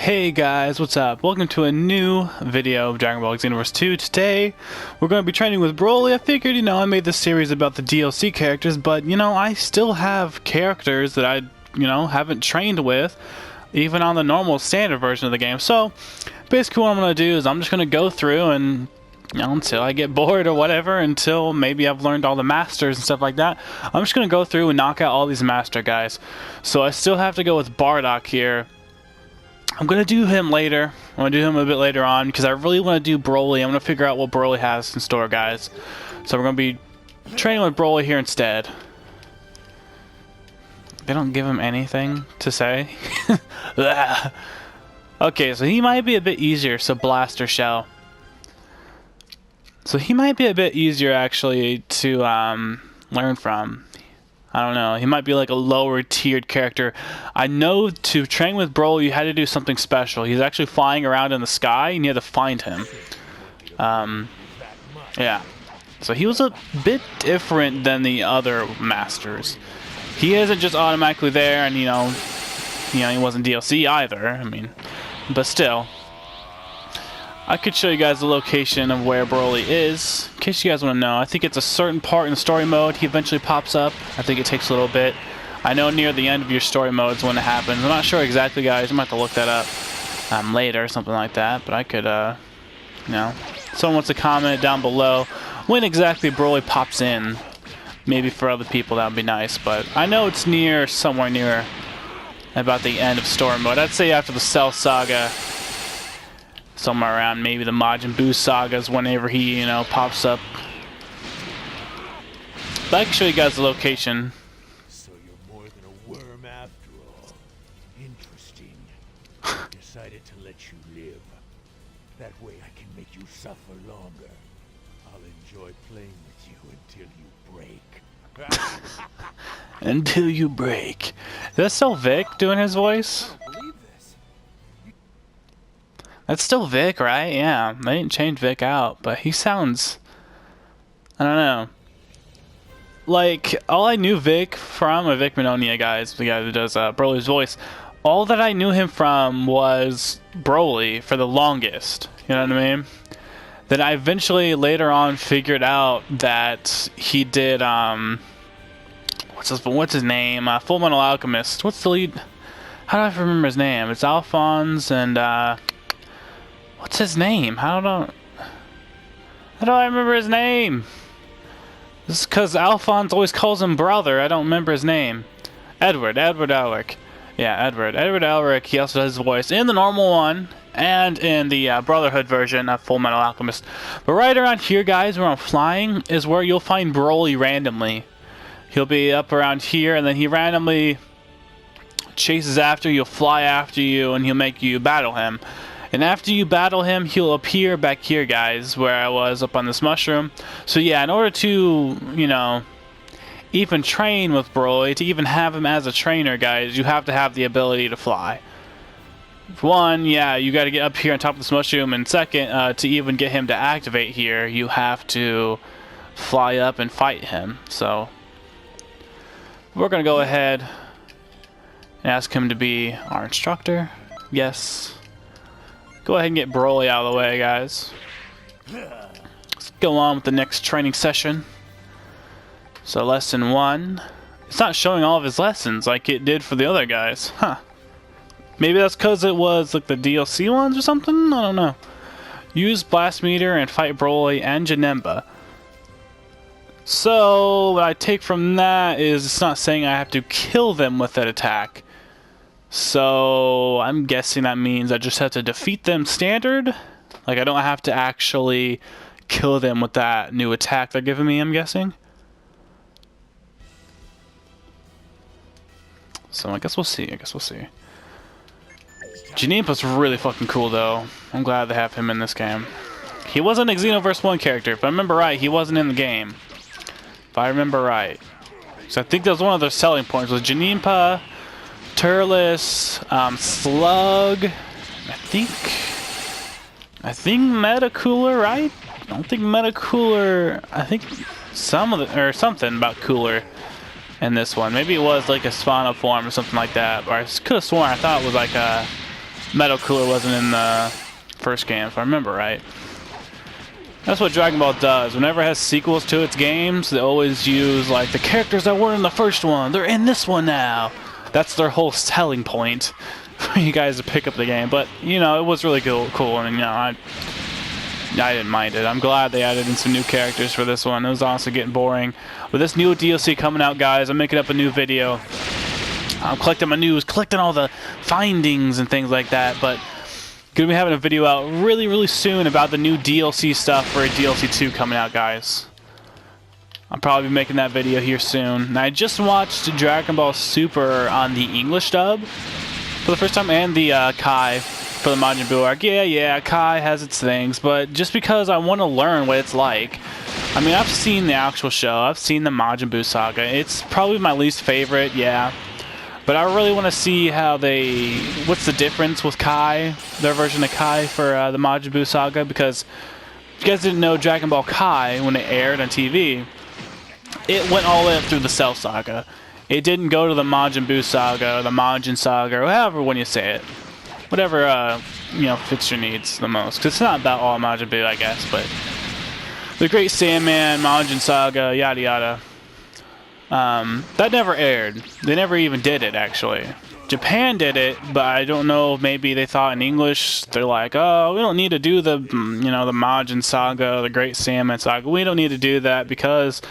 Hey guys, what's up? Welcome to a new video of Dragon Ball XENOVERSE 2. Today, we're going to be training with Broly. I figured, I made this series about the DLC characters, but, I still have characters that I, haven't trained with, even on the normal standard version of the game. So, basically what I'm going to do is I'm just going to go through and, until I get bored or whatever, until maybe I've learned all the masters and stuff like that, I'm just going to go through and knock out all these master guys. So I still have to go with Bardock here. I'm going to do him later. I'm going to do him a bit later on because I really want to do Broly. I'm going to figure out what Broly has in store, guys. So we're going to be training with Broly here instead. They don't give him anything to say. Okay, so he might be a bit easier. So Blaster Shell. So he might be a bit easier actually to learn from. I don't know. He might be like a lower tiered character. I know to train with Broly, you had to do something special. He's actually flying around in the sky, and you had to find him. Yeah. So he was a bit different than the other masters. He isn't just automatically there, and he wasn't DLC either. I mean, but still. I could show you guys the location of where Broly is, in case you guys want to know. I think it's a certain part in the story mode. He eventually pops up. I think it takes a little bit. I know near the end of your story mode is when it happens. I'm not sure exactly, guys. I might have to look that up later or something like that. But I could, someone wants to comment down below when exactly Broly pops in. Maybe for other people that would be nice. But I know it's somewhere near about the end of story mode. I'd say after the Cell Saga. Somewhere around maybe the Majin Buu sagas whenever he, pops up. But I can show you guys the location. So you're more than a worm after all. Interesting. Decided to let you live. That way I can make you suffer longer. I'll enjoy playing with you until you break. Until you break. Is that still Vic doing his voice? That's still Vic, right? Yeah, they didn't change Vic out, but he sounds... I don't know. Like, all I knew Vic from, Vic Minonia, guys, the guy that does Broly's voice, all that I knew him from was Broly for the longest. You know what I mean? Then I eventually, later on, figured out that he did, what's his name? Full Metal Alchemist. What's the lead? How do I remember his name? It's Alphonse and, what's his name? How do I remember his name? This is because Alphonse always calls him brother. I don't remember his name. Edward Elric. Yeah, Edward Elric. He also does his voice in the normal one and in the Brotherhood version of Full Metal Alchemist. But right around here, guys, where I'm flying, is where you'll find Broly randomly. He'll be up around here, and then he randomly chases after you, fly after you, and he'll make you battle him. And after you battle him, he'll appear back here, guys, where I was up on this mushroom. So yeah, in order to, even train with Broly, to even have him as a trainer, guys, you have to have the ability to fly. For one, yeah, you got to get up here on top of this mushroom, and second, to even get him to activate here, you have to fly up and fight him. So we're going to go ahead and ask him to be our instructor. Yes. Go ahead and get Broly out of the way, guys. Let's go on with the next training session. So, lesson 1. It's not showing all of his lessons like it did for the other guys. Huh. Maybe that's because it was like the DLC ones or something? I don't know. Use Blast Meter and fight Broly and Janemba. So, what I take from that is it's not saying I have to kill them with that attack. So, I'm guessing that means I just have to defeat them standard? Like, I don't have to actually kill them with that new attack they're giving me, I'm guessing? So, I guess we'll see. Janemba's really fucking cool, though. I'm glad they have him in this game. He wasn't a XENOVERSE 1 character. If I remember right, he wasn't in the game. If I remember right. So, I think that was one of their selling points, was Janemba, Turles, Slug, I think Metacooler, right? I don't think Metacooler, I think something about Cooler in this one. Maybe it was like a Spano form or something like that. Or I could have sworn I thought it was like a Metal Cooler wasn't in the first game, if I remember right. That's what Dragon Ball does. Whenever it has sequels to its games, they always use like the characters that weren't in the first one. They're in this one now. That's their whole selling point for you guys to pick up the game. But you know, it was really cool, and you know, I didn't mind it. I'm glad they added in some new characters for this one. It was honestly getting boring. With this new DLC coming out, guys, I'm making up a new video. I'm collecting my news, collecting all the findings and things like that. But gonna be having a video out really soon about the new DLC stuff for DLC 2 coming out, guys. I'll probably be making that video here soon. And I just watched Dragon Ball Super on the English dub for the first time, and the Kai for the Majin Buu arc. Yeah, Kai has its things, but just because I want to learn what it's like. I mean, I've seen the actual show. I've seen the Majin Buu saga. It's probably my least favorite, yeah. But I really want to see how what's the difference with Kai, their version of Kai for the Majin Buu saga, because if you guys didn't know, Dragon Ball Kai, when it aired on TV, it went all the way up through the Cell saga. It didn't go to the Majin Buu saga, or the Majin saga, or however when you say it. Whatever, you know, fits your needs the most. Because it's not about all Majin Buu, I guess, but the Great Sandman, Majin saga, yada yada. That never aired. They never even did it, actually. Japan did it, but I don't know, maybe they thought in English, they're like, oh, we don't need to do the, you know, the Majin saga, the Great Salmon saga. We don't need to do that because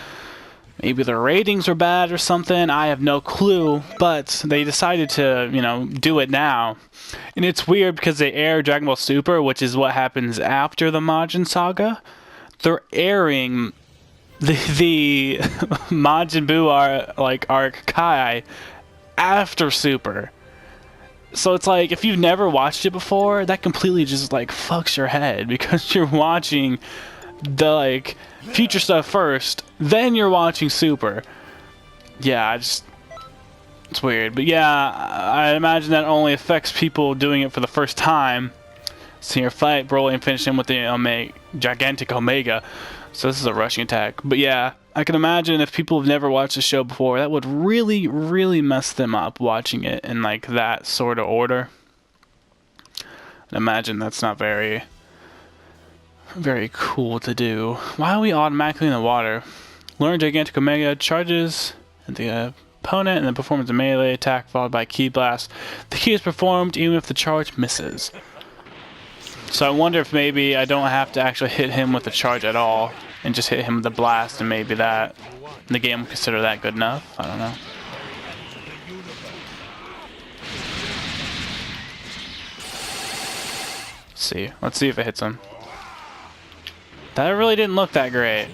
maybe their ratings were bad or something. I have no clue, but they decided to, you know, do it now. And it's weird because they air Dragon Ball Super, which is what happens after the Majin saga. They're airing the Majin Buu arc Kai after Super. So it's like, if you've never watched it before, that completely just like fucks your head, because you're watching the like future stuff first, then you're watching Super. Yeah, it's weird. But yeah, I imagine that only affects people doing it for the first time. Seeing her fight Broly and finish him with the gigantic Omega. So this is a rushing attack. But yeah, I can imagine if people have never watched the show before, that would really mess them up watching it in like that sort of order. I imagine that's not very cool to do. Why are we automatically in the water? Learn gigantic Omega, charges at the opponent, and then performs a melee attack followed by Ki Blast. The Ki is performed even if the charge misses. So I wonder if maybe I don't have to actually hit him with the charge at all, and just hit him with the blast, and maybe the game will consider that good enough. I don't know. Let's see if it hits him. That really didn't look that great.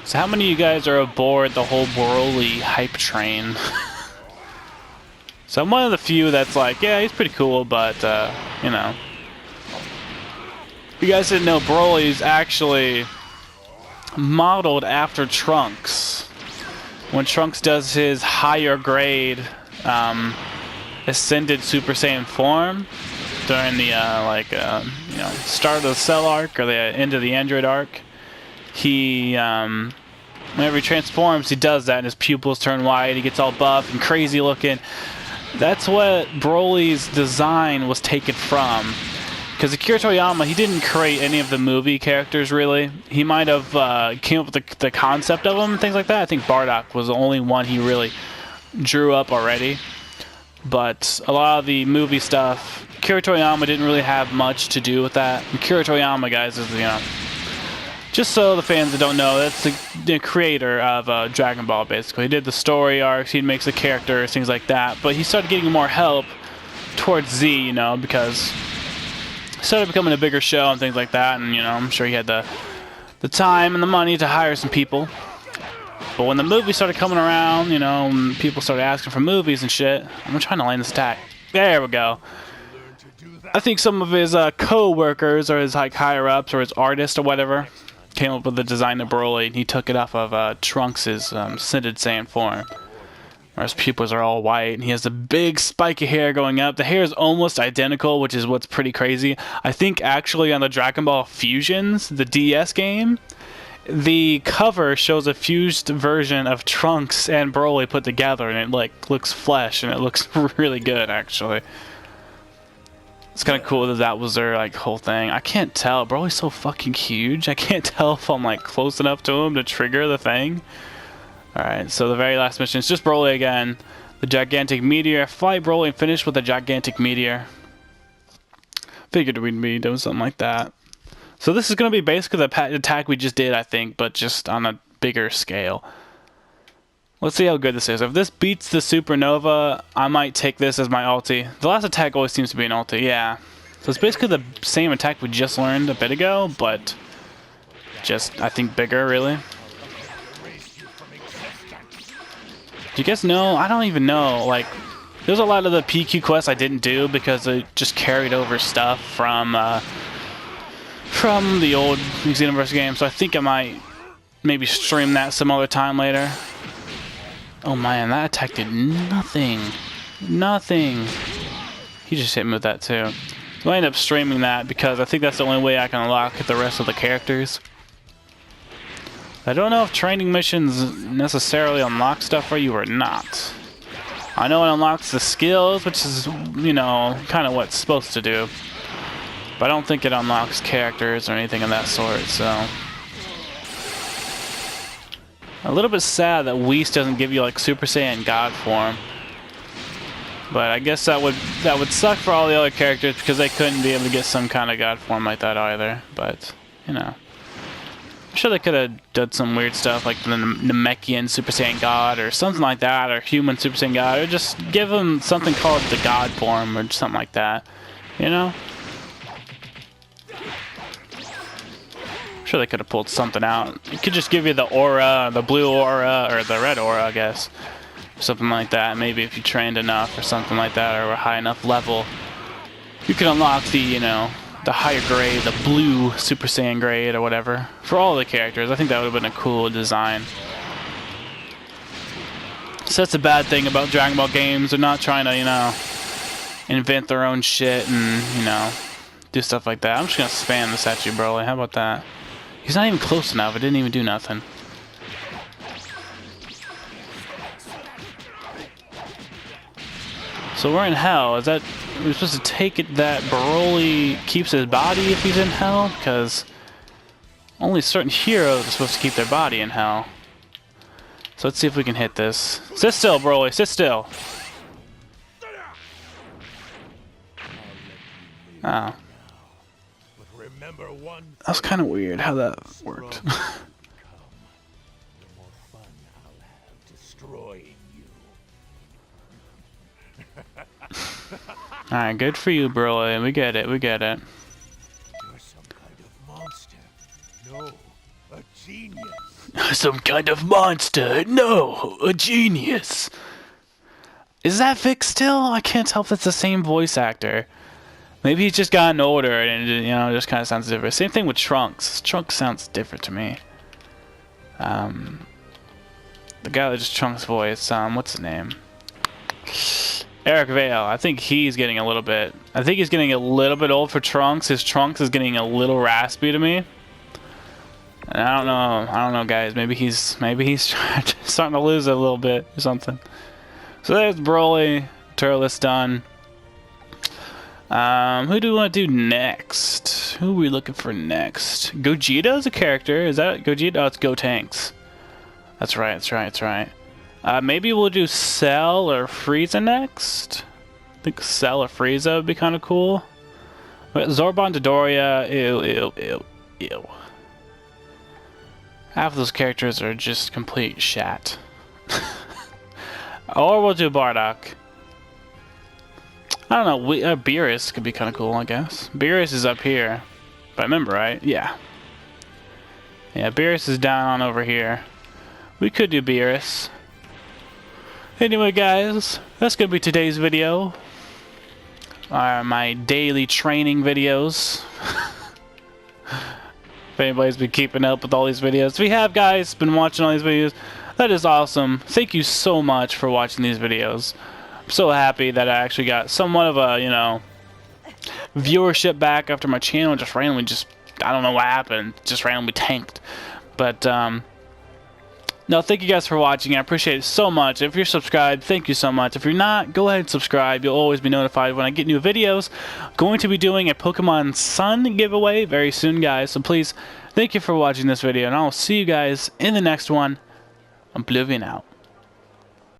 So how many of you guys are aboard the whole Broly hype train? So I'm one of the few that's like, yeah, he's pretty cool, but, you know. You guys didn't know Broly's actually modeled after Trunks. When Trunks does his higher grade Ascended Super Saiyan form during the, you know, start of the Cell arc or the end of the Android arc, he, whenever he transforms, he does that and his pupils turn white, he gets all buff and crazy looking. That's what Broly's design was taken from. Because Akira Toriyama, he didn't create any of the movie characters, really. He might have came up with the concept of them and things like that. I think Bardock was the only one he really drew up already. But a lot of the movie stuff, Akira Toriyama didn't really have much to do with that. Akira Toriyama, guys, is, you know, just so the fans that don't know, that's the creator of Dragon Ball, basically. He did the story arcs, he makes the characters, things like that. But he started getting more help towards Z, you know, because it started becoming a bigger show and things like that. And, you know, I'm sure he had the time and the money to hire some people. But when the movies started coming around, you know, and people started asking for movies and shit, I'm trying to land this attack. There we go. I think some of his co-workers or his like higher-ups or his artists or whatever came up with the design of Broly, and he took it off of Trunks' Ascended Saiyan form. Where his pupils are all white, and he has a big spike of hair going up. The hair is almost identical, which is what's pretty crazy. I think actually on the Dragon Ball Fusions, the DS game, the cover shows a fused version of Trunks and Broly put together, and it like looks flesh, and it looks really good actually. It's kind of cool that that was their like whole thing. I can't tell. Broly's so fucking huge. I can't tell if I'm like close enough to him to trigger the thing. Alright, so the very last mission is just Broly again. The gigantic meteor. Fight Broly and finish with a gigantic meteor. Figured we'd be doing something like that. So this is going to be basically the attack we just did, I think, but just on a bigger scale. Let's see how good this is. If this beats the Supernova, I might take this as my ulti. The last attack always seems to be an ulti, yeah. So it's basically the same attack we just learned a bit ago, but just, I think, bigger, really. Do you guys know? I don't even know. Like, there's a lot of the PQ quests I didn't do because it just carried over stuff from the old XENOVERSE game, so I think I might maybe stream that some other time later. Oh man, that attack did nothing. Nothing. He just hit me with that too. So I end up streaming that because I think that's the only way I can unlock the rest of the characters. I don't know if training missions necessarily unlock stuff for you or not. I know it unlocks the skills, which is, you know, kind of what it's supposed to do. But I don't think it unlocks characters or anything of that sort, so... A little bit sad that Whis doesn't give you like Super Saiyan God form. But I guess that would suck for all the other characters because they couldn't be able to get some kind of God form like that either. But, you know. I'm sure they could have done some weird stuff like the Namekian Super Saiyan God or something like that, or Human Super Saiyan God, or just give them something called the God form or something like that. You know? Sure they could have pulled something out. It could just give you the aura, the blue aura, or the red aura, I guess. Something like that. Maybe if you trained enough or something like that, or a high enough level. You could unlock the, you know, the higher grade, the blue Super Saiyan grade or whatever. For all the characters. I think that would have been a cool design. So that's a bad thing about Dragon Ball games. They're not trying to, you know, invent their own shit and, you know, do stuff like that. I'm just going to spam this at you, Broly. How about that? He's not even close enough. It didn't even do nothing. So we're in hell. Is that... We're supposed to take it that Broly keeps his body if he's in hell? Because only certain heroes are supposed to keep their body in hell. So let's see if we can hit this. Sit still, Broly. Sit still. Oh. That was kind of weird how that worked. Alright, good for you, Broly. We get it, we get it. You're some kind of monster. No, a genius. Some kind of monster. No, a genius. Is that Vic still? I can't tell if it's the same voice actor. Maybe he's just gotten older and, you know, just kind of sounds different. Same thing with Trunks. Trunks sounds different to me. The guy that just Trunks' voice, what's his name? Eric Vale. I think he's getting a little bit... I think he's getting a little bit old for Trunks. His Trunks is getting a little raspy to me. And I don't know, guys. Maybe he's starting to lose it a little bit or something. So there's Broly. Turles done. Who do we want to do next? Who are we looking for next? Gogeta is a character. Is that Gogeta? Oh, it's Gotenks. That's right, that's right, that's right. Maybe we'll do Cell or Frieza next? I think Cell or Frieza would be kind of cool. But Zordon, Dodoria, ew. Half of those characters are just complete shat. Or we'll do Bardock. I don't know, Beerus could be kind of cool, I guess. Beerus is up here. If I remember right, yeah. Yeah, Beerus is down on over here. We could do Beerus. Anyway, guys, that's going to be today's video. My daily training videos. If anybody's been keeping up with all these videos. If you have, guys, been watching all these videos, that is awesome. Thank you so much for watching these videos. I'm so happy that I actually got somewhat of a, you know, viewership back after my channel just randomly I don't know what happened, just randomly tanked. But no, thank you guys for watching. I appreciate it so much. If you're subscribed, thank you so much. If you're not, go ahead and subscribe. You'll always be notified when I get new videos. I'm going to be doing a Pokemon Sun giveaway very soon, guys. So please, thank you for watching this video, and I'll see you guys in the next one. Oblivion out.